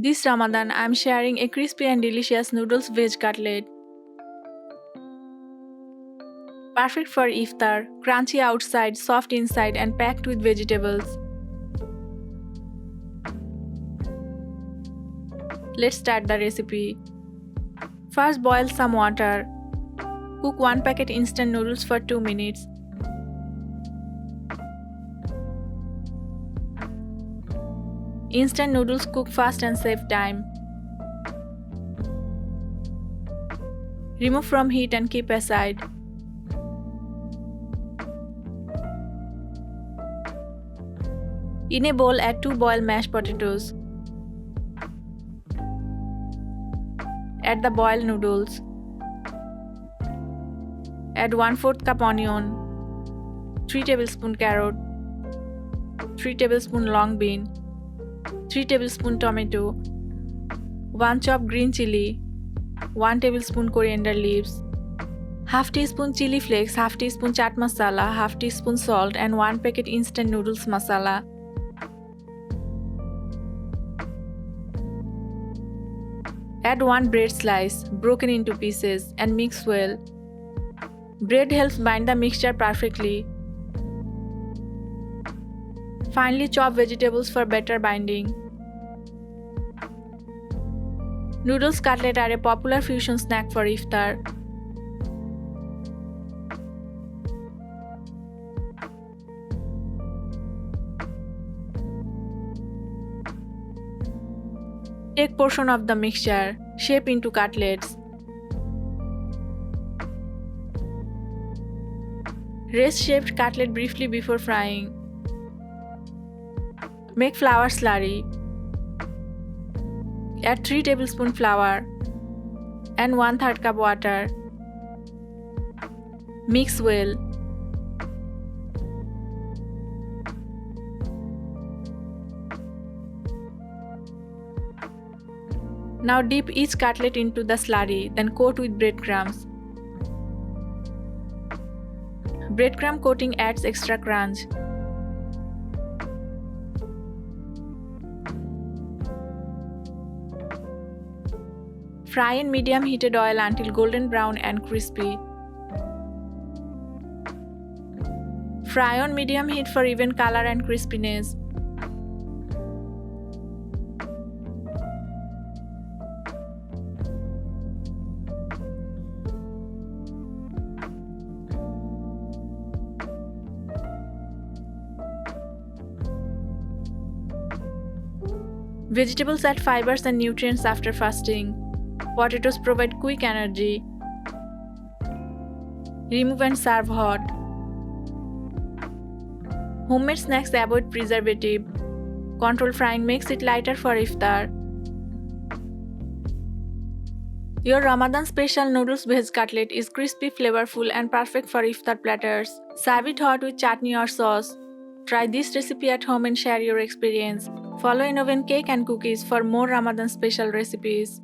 This Ramadan, I am sharing a crispy and delicious noodles veg cutlet. Perfect for iftar, crunchy outside, soft inside and packed with vegetables. Let's start the recipe. First boil some water. Cook 1 packet instant noodles for 2 minutes. Instant noodles cook fast and save time. Remove from heat and keep aside. In a bowl, add 2 boiled mashed potatoes. Add the boiled noodles. Add 1/4 cup onion, 3 tablespoon carrot, 3 tablespoon long bean, 3 tablespoon tomato, 1 chopped green chili, 1 tablespoon coriander leaves, half teaspoon chili flakes, half teaspoon chaat masala, half teaspoon salt and 1 packet instant noodles masala. Add 1 bread slice broken into pieces and mix well. Bread helps bind the mixture perfectly. Finely chop vegetables for better binding. Noodles cutlet are a popular fusion snack for iftar. Take portion of the mixture, shape into cutlets. Rest shaped cutlet briefly before frying. Make flour slurry. Add 3 tablespoon flour and 1/3 cup water. Mix well. Now dip each cutlet into the slurry, then coat with breadcrumbs. Breadcrumb coating adds extra crunch. Fry in medium heated oil until golden brown and crispy. Fry on medium heat for even color and crispiness. Vegetables add fibers and nutrients after fasting. Potatoes provide quick energy. Remove and serve hot. Homemade snacks avoid preservative. Controlled frying makes it lighter for iftar. Your Ramadan special noodles veg cutlet is crispy, flavorful and perfect for iftar platters. Serve it hot with chutney or sauce. Try this recipe at home and share your experience. Follow Innoven Cake and Cookies for more Ramadan special recipes.